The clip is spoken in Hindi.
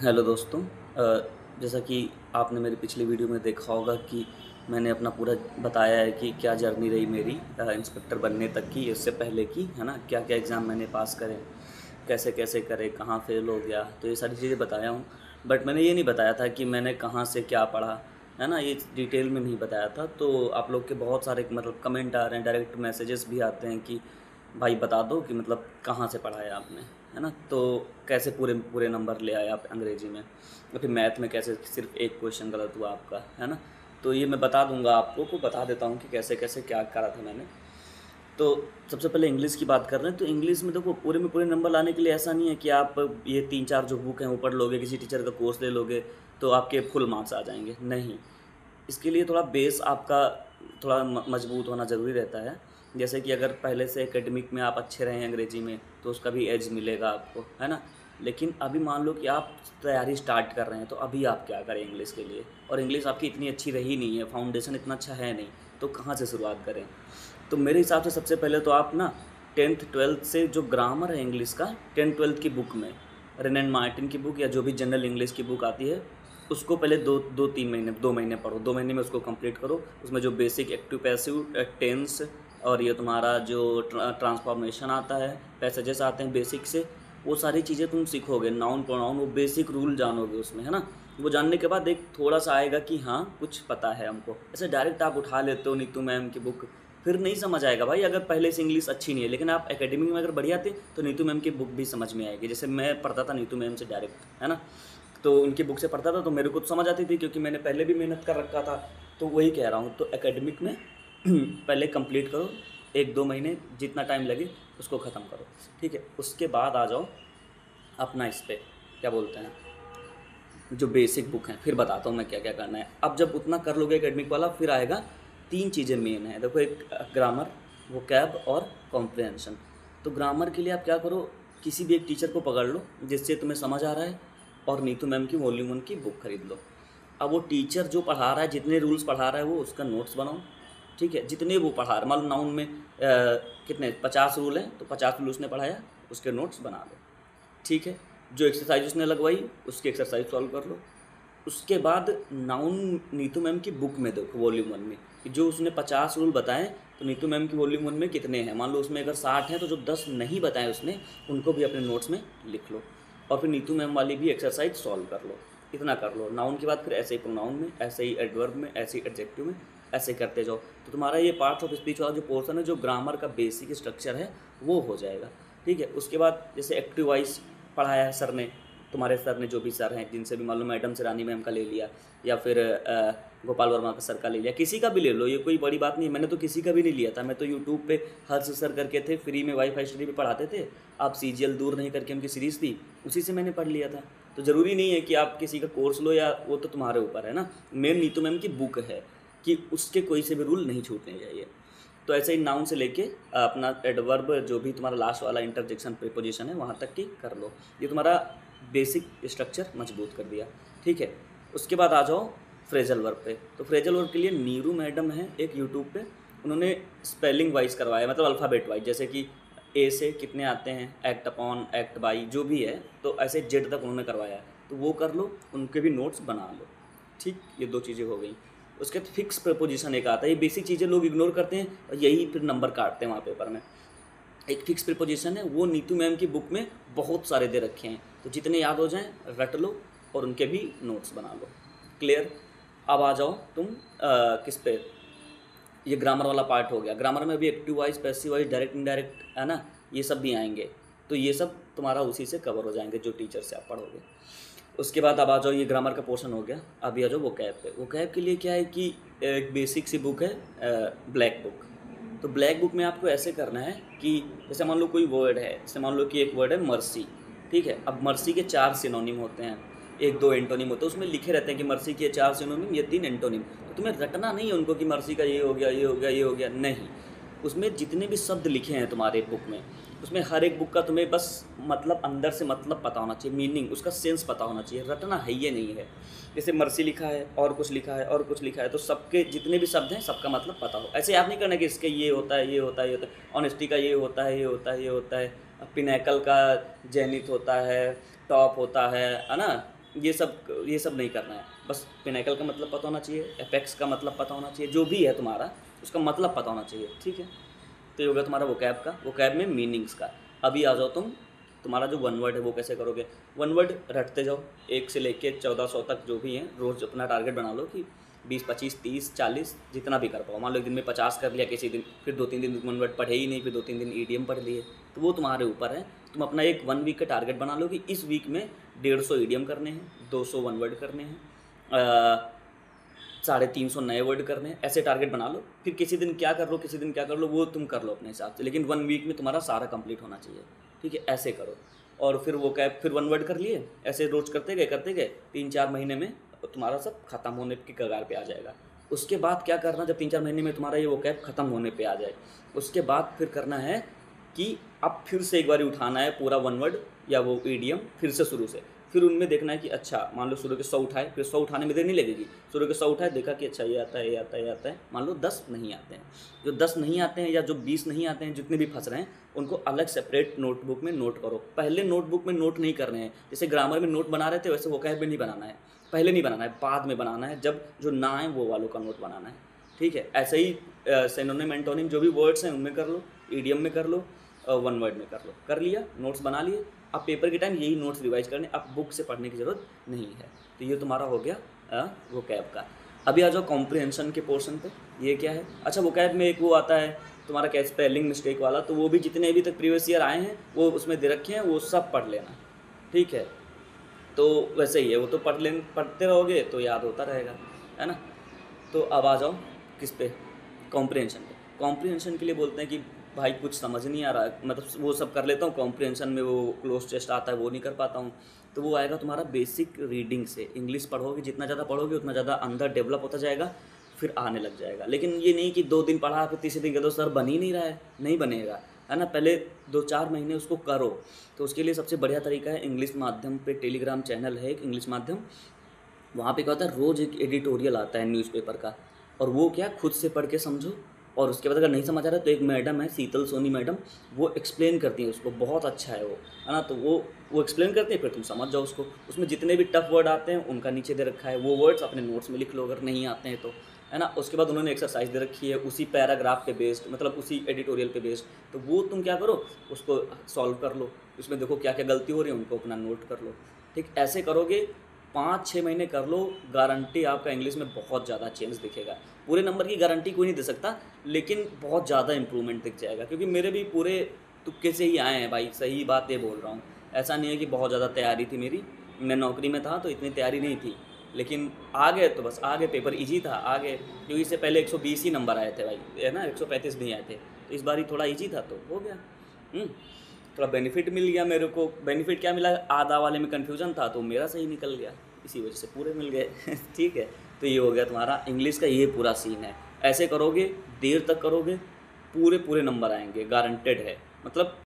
हेलो दोस्तों। जैसा कि आपने मेरी पिछली वीडियो में देखा होगा कि मैंने अपना पूरा बताया है कि क्या जर्नी रही मेरी इंस्पेक्टर बनने तक की, इससे पहले की, है ना? क्या-क्या एग्ज़ाम मैंने पास करे, कैसे-कैसे करे, कहाँ फ़ेल हो गया, तो ये सारी चीज़ें बताया हूँ। बट मैंने ये नहीं बताया था कि मैंने कहाँ से क्या पढ़ा, है ना? ये डिटेल में नहीं बताया था। तो आप लोग के बहुत सारे मतलब कमेंट आ रहे हैं, डायरेक्ट मैसेजेस भी आते हैं कि भाई बता दो कि मतलब कहाँ से पढ़ा है आपने, है ना? तो कैसे पूरे पूरे नंबर ले आए आप अंग्रेजी में, या फिर मैथ में कैसे सिर्फ एक क्वेश्चन गलत हुआ आपका, है ना? तो ये मैं बता दूंगा आपको, को बता देता हूँ कि कैसे कैसे क्या करा था मैंने। तो सबसे पहले इंग्लिश की बात कर रहे हैं, तो इंग्लिश में देखो पूरे में पूरे नंबर लाने के लिए ऐसा नहीं है कि आप ये 3-4 जो बुक हैं वो पढ़ लोगे, किसी टीचर का कोर्स ले लोगे तो आपके फुल मार्क्स आ जाएंगे, नहीं। इसके लिए थोड़ा बेस आपका थोड़ा मजबूत होना ज़रूरी रहता है। जैसे कि अगर पहले से एकेडमिक में आप अच्छे रहे हैं अंग्रेजी में तो उसका भी एज मिलेगा आपको, है ना? लेकिन अभी मान लो कि आप तैयारी स्टार्ट कर रहे हैं, तो अभी आप क्या करें इंग्लिश के लिए, और इंग्लिश आपकी इतनी अच्छी रही नहीं है, फाउंडेशन इतना अच्छा है नहीं, तो कहाँ से शुरुआत करें? तो मेरे हिसाब से सबसे पहले तो आप ना 10th-12th से जो ग्रामर है इंग्लिश का, 10th-12th की बुक में रेन एंड मार्टिन की बुक या जो भी जनरल इंग्लिश की बुक आती है, उसको पहले 2 महीने पढ़ो। 2 महीने में उसको कंप्लीट करो। उसमें जो बेसिक एक्टिव पैसिव टेंस और ये तुम्हारा जो ट्रांसफॉर्मेशन आता है, पैसेजेस आते हैं बेसिक से, वो सारी चीज़ें तुम सीखोगे। नाउन प्रोनाउन वो बेसिक रूल जानोगे उसमें, है ना? वो जानने के बाद एक थोड़ा सा आएगा कि हाँ कुछ पता है हमको। ऐसे डायरेक्ट आप उठा लेते हो नीतू मैम की बुक, फिर नहीं समझ आएगा भाई। अगर पहले से इंग्लिश अच्छी नहीं है, लेकिन आप एकेडमिक में अगर बढ़िया थे तो नीतू मैम की बुक भी समझ में आएगी। जैसे मैं पढ़ता था नीतू मैम से डायरेक्ट, है ना? तो उनकी बुक से पढ़ता था तो मेरे को तो समझ आती थी, क्योंकि मैंने पहले भी मेहनत कर रखा था। तो वही कह रहा हूँ, तो एकेडमिक में पहले कंप्लीट करो, 1-2 महीने जितना टाइम लगे उसको ख़त्म करो, ठीक है? उसके बाद आ जाओ अपना इस पे, क्या बोलते हैं, जो बेसिक बुक हैं। फिर बताता हूँ मैं क्या क्या करना है। अब जब उतना कर लोगे एकेडमिक वाला, फिर आएगा 3 चीज़ें मेन है, देखो। एक ग्रामर, वोकैब और कॉम्प्रिहेंशन। तो ग्रामर के लिए आप क्या करो, किसी भी एक टीचर को पकड़ लो जिससे तुम्हें समझ आ रहा है, और नीतू मैम की वॉल्यूम 1 की बुक खरीद लो। अब वो टीचर जो पढ़ा रहा है, जितने रूल्स पढ़ा रहा है, वो उसका नोट्स बनाओ, ठीक है? जितने वो पढ़ा रहा है, मान लो नाउन में कितने 50 रूल हैं, तो 50 रूल उसने पढ़ाया, उसके नोट्स बना लो, ठीक है? जो एक्सरसाइज उसने लगवाई उसकी एक्सरसाइज सॉल्व कर लो। उसके बाद नाउन नीतू मैम की बुक में देखो, वॉल्यूम 1 में कि जो उसने 50 रूल बताएं, तो नीतू मैम की वॉल्यूम 1 में कितने हैं। मान लो उसमें अगर 60 हैं, तो जो 10 नहीं बताएं उसने, उनको भी अपने नोट्स में लिख लो, और फिर नीतू मैम वाली भी एक्सरसाइज सॉल्व कर लो। इतना कर लो नाउन के बाद, फिर ऐसे ही प्रोनाउन में, ऐसे ही एडवर्ब में, ऐसे ही एडजेक्टिव में, ऐसे करते जाओ। तो तुम्हारा ये पार्ट ऑफ स्पीच वाला जो पोर्सन है, जो ग्रामर का बेसिक स्ट्रक्चर है, वो हो जाएगा, ठीक है? उसके बाद जैसे एक्टिव वाइज पढ़ाया है सर ने, तुम्हारे सर ने, जो भी सर हैं, जिनसे भी मालूम, मैडम से रानी मैम का ले लिया, या फिर गोपाल वर्मा का सर का ले लिया, किसी का भी ले लो, ये कोई बड़ी बात नहीं है। मैंने तो किसी का भी नहीं लिया था, मैं तो यूट्यूब पे हर्ष सर करके थे, फ्री में वाईफाई स्टडी पे पढ़ाते थे। आप सीजीएल दूर नहीं करके उनकी सीरीज़ थी, उसी से मैंने पढ़ लिया था। तो ज़रूरी नहीं है कि आप किसी का कोर्स लो, या वो तो तुम्हारे ऊपर है ना। मेन नीतू मैम की बुक है कि उसके कोई से भी रूल नहीं छूटने चाहिए। तो ऐसे ही नाउन से लेके अपना एडवर्ब, जो भी तुम्हारा लास्ट वाला इंटरजेक्शन प्रीपोजिशन है, वहाँ तक की कर लो। ये तुम्हारा बेसिक स्ट्रक्चर मजबूत कर दिया, ठीक है? उसके बाद आ जाओ फ्रेजल वर्ब पे। तो फ्रेजल वर्ब के लिए नीरू मैडम है एक यूट्यूब पे, उन्होंने स्पेलिंग वाइज करवाया, मतलब अल्फ़ाबेट वाइज, जैसे कि ए से कितने आते हैं, एक्ट अपॉन, एक्ट बाई, जो भी है, तो ऐसे जेड तक उन्होंने करवाया है, तो वो कर लो, उनके भी नोट्स बना लो, ठीक? ये 2 चीज़ें हो गई। उसके बाद फिक्स प्रपोजिशन एक आता है, ये बेसिक चीज़ें लोग इग्नोर करते हैं और यही फिर नंबर काटते हैं वहाँ पेपर में। एक फिक्स प्रीपोजिशन है, वो नीतू मैम की बुक में बहुत सारे दे रखे हैं, तो जितने याद हो जाएं रट लो, और उनके भी नोट्स बना लो। क्लियर? अब आ जाओ तुम किस पे, ये ग्रामर वाला पार्ट हो गया। ग्रामर में भी active voice, passive wise, direct indirect, है ना? ये सब भी आएंगे, तो ये सब तुम्हारा उसी से कवर हो जाएंगे जो टीचर से आप पढ़ोगे। उसके बाद अब आ जाओ, ये ग्रामर का पोर्शन हो गया। अभी आ जाओ वोकैब पे। वोकैब के लिए क्या है कि एक बेसिक सी बुक है, ब्लैक बुक। तो ब्लैक बुक में आपको ऐसे करना है कि जैसे मान लो कोई वर्ड है, जैसे मान लो कि एक वर्ड है मर्सी, ठीक है? अब मर्सी के 4 सिनोनिम होते हैं, 1-2 एंटोनिम होते हैं, उसमें लिखे रहते हैं कि मर्सी के 4 सिनोनिम, ये 3 एंटोनिम। तो तुम्हें रटना नहीं है उनको कि मर्सी का ये हो गया, ये हो गया, ये हो गया, नहीं। उसमें जितने भी शब्द लिखे हैं तुम्हारे बुक में, उसमें हर एक बुक का तुम्हें बस मतलब अंदर से मतलब पता होना चाहिए, मीनिंग, उसका सेंस पता होना चाहिए। रटना है ये नहीं है। जैसे मर्सी लिखा है और कुछ लिखा है और कुछ लिखा है, तो सबके जितने भी शब्द हैं सबका मतलब पता हो। ऐसे आप नहीं करना कि इसके ये होता है, ये होता है, ये होता है, ऑनेस्टी का ये होता है, ये होता है, ये होता है, पिनैकल का जेनिथ होता है, टॉप होता है ना? ये सब नहीं करना है। बस पिनैकल का मतलब पता होना चाहिए, एपेक्स का मतलब पता होना चाहिए, जो भी है तुम्हारा उसका मतलब पता होना चाहिए, ठीक है। तो ये हो गया तुम्हारा वोकैब का, वोकैब में मीनिंग्स का। अभी आ जाओ तुम्हारा जो वन वर्ड है वो कैसे करोगे। वन वर्ड रटते जाओ, 1 से लेके 1400 तक जो भी हैं, रोज़ अपना टारगेट बना लो कि 20, 25, 30, 40 जितना भी कर पाओ। मान लो एक दिन में 50 कर लिया किसी दिन, फिर 2-3 दिन वन वर्ड पढ़े ही नहीं, फिर 2-3 दिन ईडीएम पढ़ लिए, तो वो तुम्हारे ऊपर है। तुम अपना एक 1 वीक का टारगेट बना लो कि इस वीक में 150 ईडीएम करने हैं, 200 वन वर्ड करने हैं, 350 नए वर्ड करने हैं, ऐसे टारगेट बना लो। फिर किसी दिन क्या कर लो, किसी दिन क्या कर लो, वो तुम कर लो अपने हिसाब से, लेकिन 1 वीक में तुम्हारा सारा कंप्लीट होना चाहिए, ठीक है। ऐसे करो। और फिर वो कैब फिर 1 वर्ड कर लिए, ऐसे रोज करते गए 3-4 महीने में तुम्हारा सब खत्म होने की कगार पे आ जाएगा। उसके बाद क्या करना, जब 3-4 महीने में तुम्हारा ये वो कैब खत्म होने पे आ जाए, उसके बाद फिर करना है कि अब फिर से एक बार उठाना है पूरा 1 वर्ड या वो ईडीएम फिर से शुरू से। फिर उनमें देखना है कि अच्छा मान लो शुरू के 100 उठाए, फिर 100 उठाने में देर नहीं लगेगी। शुरू के 100 उठाए, देखा कि अच्छा ये आता है, ये आता है, ये आता है, मान लो 10 नहीं आते हैं। जो 10 नहीं आते हैं या जो 20 नहीं आते हैं, जितने भी फंस रहे हैं, उनको अलग सेपरेट नोटबुक में नोट करो। पहले नोटबुक में नोट नहीं करने हैं, जैसे ग्रामर में नोट बना रहे थे वैसे वोकैब में नहीं बनाना है। पहले नहीं बनाना है, बाद में बनाना है, जब जो ना आए वो वालों का नोट बनाना है, ठीक है। ऐसे ही सिनोनिम एंटोनिम जो भी वर्ड्स हैं उनमें कर लो, ईडीएम में कर लो, 1 वर्ड में कर लो। कर लिया, नोट्स बना लिए। अब पेपर के टाइम यही नोट्स रिवाइज करने, अब बुक से पढ़ने की ज़रूरत नहीं है। तो ये तुम्हारा हो गया वोकैब का। अभी आ जाओ कॉम्प्रिहेंशन के पोर्शन पे। ये क्या है, अच्छा वोकैब में एक वो आता है तुम्हारा क्या, स्पेलिंग मिस्टेक वाला, तो वो भी जितने अभी तक प्रीवियस ईयर आए हैं वो उसमें दे रखे हैं, वो सब पढ़ लेना, ठीक है। तो वैसे ही है, वो तो पढ़ते रहोगे तो याद होता रहेगा, है ना। तो अब आ जाओ किस पे, कॉम्प्रिहेंशन पे। कॉम्प्रिहेंशन के लिए बोलते हैं कि भाई कुछ समझ नहीं आ रहा, मतलब वो सब कर लेता हूँ, कॉम्प्रिहेंशन में वो क्लोज टेस्ट आता है वो नहीं कर पाता हूँ। तो वो आएगा तुम्हारा बेसिक रीडिंग से। इंग्लिश पढ़ोगे, जितना ज़्यादा पढ़ोगे उतना ज़्यादा अंदर डेवलप होता जाएगा, फिर आने लग जाएगा। लेकिन ये नहीं कि 2 दिन पढ़ा फिर तीसरे दिन कह दो सर बन ही नहीं रहा है, नहीं बनेगा, है ना। पहले 2-4 महीने उसको करो। तो उसके लिए सबसे बढ़िया तरीका है, इंग्लिश माध्यम पे टेलीग्राम चैनल है एक, इंग्लिश माध्यम। वहाँ पे क्या होता है, रोज़ एक एडिटोरियल आता है न्यूज़पेपर का, और वो क्या खुद से पढ़ के समझो। और उसके बाद अगर नहीं समझ आ रहा है तो एक मैडम है शीतल सोनी मैडम, वो एक्सप्लेन करती हैं उसको, बहुत अच्छा है वो, है ना। तो वो एक्सप्लेन करते हैं, फिर तुम समझ जाओ उसको। उसमें जितने भी टफ वर्ड आते हैं उनका नीचे दे रखा है, वो वर्ड्स अपने नोट्स में लिख लो अगर नहीं आते हैं तो, है ना। उसके बाद उन्होंने एक्सरसाइज दे रखी है उसी पैराग्राफ पे बेस्ड, मतलब उसी एडिटोरियल पे बेस्ड। तो वो तुम क्या करो, उसको सॉल्व कर लो, उसमें देखो क्या क्या गलती हो रही है, उनको अपना नोट कर लो, ठीक। ऐसे करोगे 5-6 महीने कर लो, गारंटी आपका इंग्लिश में बहुत ज़्यादा चेंज दिखेगा। पूरे नंबर की गारंटी कोई नहीं दे सकता, लेकिन बहुत ज़्यादा इंप्रूवमेंट दिख जाएगा, क्योंकि मेरे भी पूरे तुक्के से ही आए हैं भाई, सही बात ये बोल रहा हूँ। ऐसा नहीं है कि बहुत ज़्यादा तैयारी थी मेरी, मैं नौकरी में था तो इतनी तैयारी नहीं थी, लेकिन आ गए तो बस आ गए, पेपर ईजी था, आ गए। क्योंकि इससे पहले 120 ही नंबर आए थे भाई, है ना, 135 नहीं आए थे, तो इस बार ही थोड़ा ईजी था तो हो गया। थोड़ा बेनिफिट मिल गया मेरे को। बेनिफिट क्या मिला, आधा वाले में कन्फ्यूजन था तो मेरा सही निकल गया, इसी वजह से पूरे मिल गए ठीक है। तो ये हो गया तुम्हारा इंग्लिश का, ये पूरा सीन है। ऐसे करोगे, देर तक करोगे, पूरे नंबर आएंगे, गारंटेड है। मतलब